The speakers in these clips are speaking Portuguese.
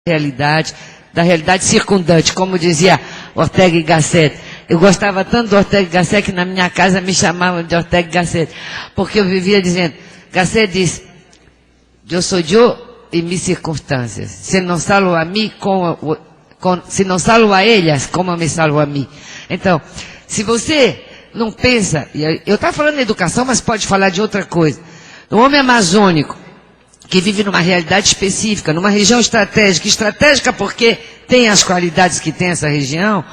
da realidade circundante, como dizia Ortega y Gasset. Eu gostava tanto do Ortega y Gasset que na minha casa me chamavam de Ortega y Gasset, porque eu vivia dizendo, Gasset diz, eu sou eu e mis circunstâncias. Se não salvo a mim, se não salvo a elas, como me salvo a mim. Então, se você não pensa, eu estava falando de educação, mas pode falar de outra coisa. O homem amazônico, que vive numa realidade específica, numa região estratégica porque tem as qualidades que tem essa região,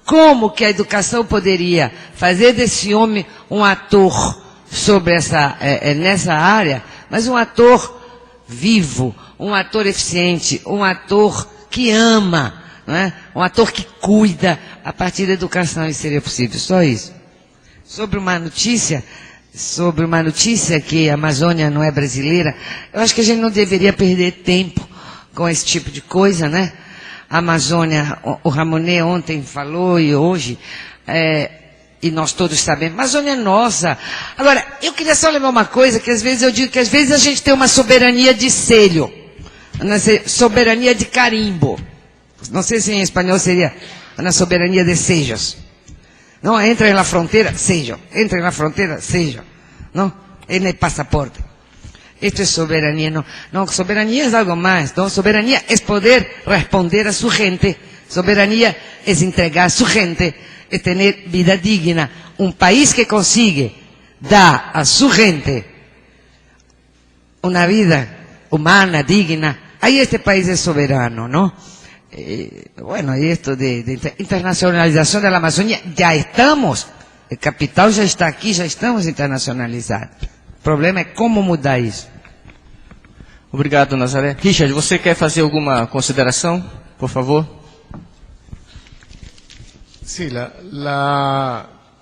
como que a educação poderia fazer desse homem um ator sobre nessa área, mas um ator vivo, um ator eficiente, um ator que ama, não é? Um ator que cuida a partir da educação, isso seria possível, só isso. Sobre uma notícia que a Amazônia não é brasileira, eu acho que a gente não deveria perder tempo com esse tipo de coisa, né? A Amazônia, o Ramonet ontem falou e hoje, e nós todos sabemos, a Amazônia é nossa. Agora, eu queria só lembrar uma coisa, que às vezes eu digo que às vezes a gente tem uma soberania de selho, soberania de carimbo. Não sei se em espanhol seria uma soberania de sellos. No, entra en la frontera, sello. Entra en la frontera, sello. ¿No? En el pasaporte. Esto es soberanía. No, soberanía es algo más. ¿No? Soberanía es poder responder a su gente. Soberanía es entregar a su gente. Es tener vida digna. Un país que consigue dar a su gente una vida humana, digna. Ahí este país es soberano, ¿no? Bueno, y esto de internacionalización de la Amazônia, ya estamos, el capital ya está aquí, ya estamos internacionalizados. O problema é como mudar isso. Obrigado, Nazaré. Richard, você quer fazer alguma consideração, por favor? Sí,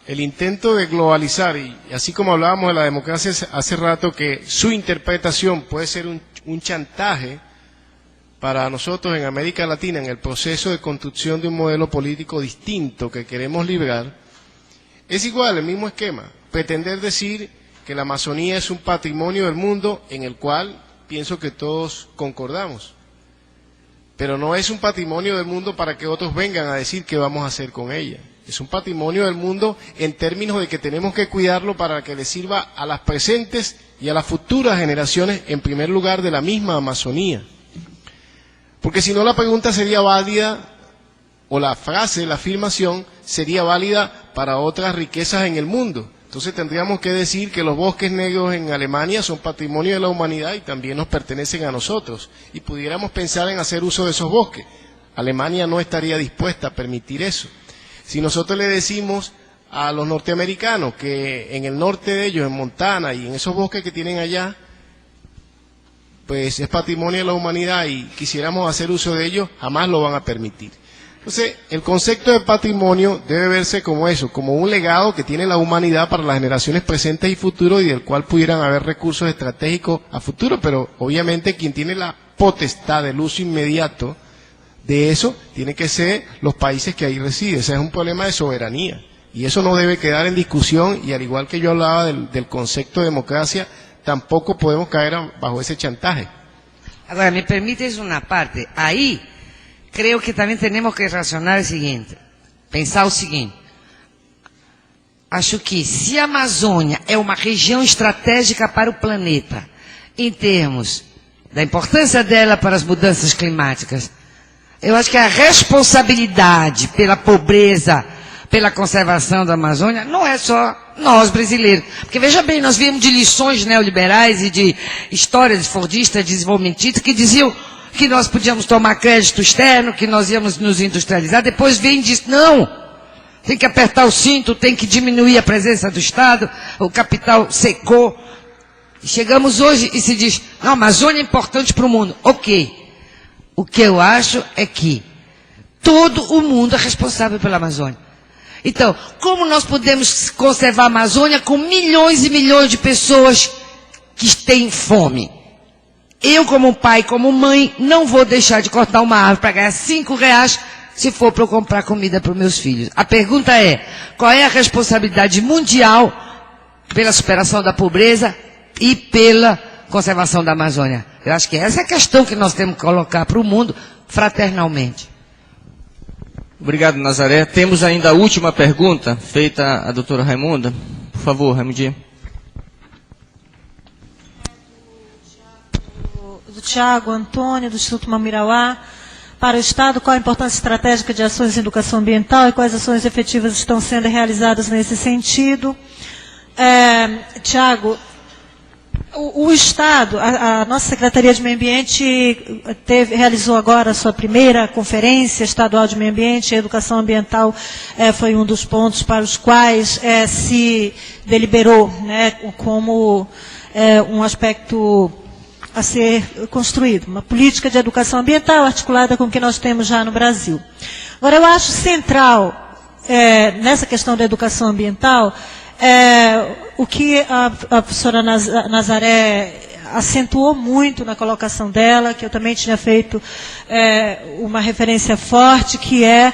el intento de globalizar, y así como hablábamos de la democracia hace rato, que su interpretación puede ser un chantaje para nosotros en América Latina, en el proceso de construcción de un modelo político distinto que queremos librar, es igual, el mismo esquema. Pretender decir que la Amazonía es un patrimonio del mundo en el cual pienso que todos concordamos. Pero no es un patrimonio del mundo para que otros vengan a decir qué vamos a hacer con ella. Es un patrimonio del mundo en términos de que tenemos que cuidarlo para que le sirva a las presentes y a las futuras generaciones, en primer lugar, de la misma Amazonía. Porque si no, la pregunta sería válida, o la frase, la afirmación, sería válida para otras riquezas en el mundo. Entonces tendríamos que decir que los bosques negros en Alemania son patrimonio de la humanidad y también nos pertenecen a nosotros. Y pudiéramos pensar en hacer uso de esos bosques. Alemania no estaría dispuesta a permitir eso. Si nosotros le decimos a los norteamericanos que en el norte de ellos, en Montana y en esos bosques que tienen allá, pues es patrimonio de la humanidad y quisiéramos hacer uso de ello, jamás lo van a permitir. Entonces, el concepto de patrimonio debe verse como eso, como un legado que tiene la humanidad para las generaciones presentes y futuras y del cual pudieran haber recursos estratégicos a futuro, pero obviamente quien tiene la potestad del uso inmediato de eso tiene que ser los países que ahí residen. O sea, es un problema de soberanía y eso no debe quedar en discusión y al igual que yo hablaba del concepto de democracia, tampoco podemos caer bajo ese chantaje. Agora, me permites uma parte. Aí, creio que também temos que racionar o seguinte, pensar o seguinte. Acho que se a Amazônia é uma região estratégica para o planeta, em termos da importância dela para as mudanças climáticas, eu acho que a responsabilidade pela pobreza, pela conservação da Amazônia, não é só nós brasileiros. Porque veja bem, nós viemos de lições neoliberais e de histórias fordistas, desenvolvimentistas, que diziam que nós podíamos tomar crédito externo, que nós íamos nos industrializar. Depois vem e diz, não, tem que apertar o cinto, tem que diminuir a presença do Estado, o capital secou. E chegamos hoje e se diz, não, a Amazônia é importante para o mundo. Ok. O que eu acho é que todo o mundo é responsável pela Amazônia. Então, como nós podemos conservar a Amazônia com milhões e milhões de pessoas que têm fome? Eu, como pai, como mãe, não vou deixar de cortar uma árvore para ganhar R$5 se for para eu comprar comida para os meus filhos. A pergunta é, qual é a responsabilidade mundial pela superação da pobreza e pela conservação da Amazônia? Eu acho que essa é a questão que nós temos que colocar para o mundo, fraternalmente. Obrigado, Nazaré. Temos ainda a última pergunta, feita à doutora Raimunda. Por favor, Raimundinha. Do Tiago Antônio, do Instituto Mamirauá. Para o Estado, qual a importância estratégica de ações em educação ambiental e quais ações efetivas estão sendo realizadas nesse sentido? Tiago, o Estado, a nossa Secretaria de Meio Ambiente realizou agora a sua primeira conferência estadual de meio ambiente, e a educação ambiental foi um dos pontos para os quais se deliberou, né, como um aspecto a ser construído, uma política de educação ambiental articulada com o que nós temos já no Brasil. Agora, eu acho central, nessa questão da educação ambiental, o que a professora Nazaré acentuou muito na colocação dela, que eu também tinha feito uma referência forte, que é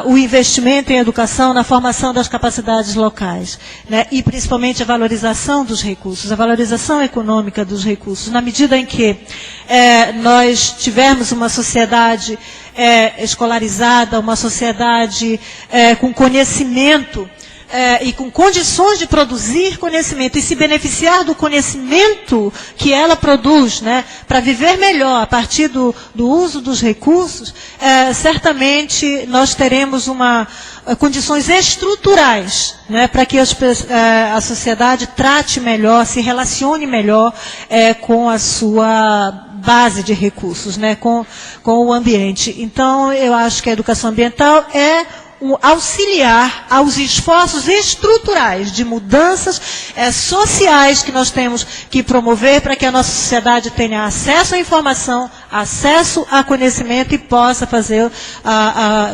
o investimento em educação na formação das capacidades locais, né? E principalmente a valorização dos recursos, a valorização econômica dos recursos, na medida em que nós tivermos uma sociedade escolarizada, uma sociedade com conhecimento, e com condições de produzir conhecimento e se beneficiar do conhecimento que ela produz, né, para viver melhor a partir do uso dos recursos, certamente nós teremos condições estruturais, né, para que a sociedade trate melhor, se relacione melhor com a sua base de recursos, né, com o ambiente. Então, eu acho que a educação ambiental é auxiliar aos esforços estruturais de mudanças sociais que nós temos que promover para que a nossa sociedade tenha acesso à informação, acesso a conhecimento e possa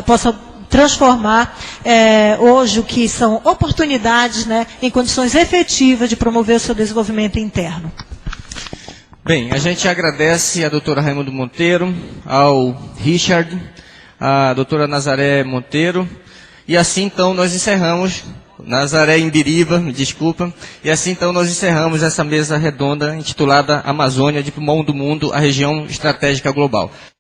possa transformar hoje o que são oportunidades, né, em condições efetivas de promover o seu desenvolvimento interno. Bem, a gente agradece a doutora Raimundo Monteiro, ao Richard, a doutora Nazaré Monteiro, e assim então nós encerramos, Nazaré Imbiriba, me desculpa, e assim então nós encerramos essa mesa redonda intitulada Amazônia de Pulmão do Mundo, a região estratégica global.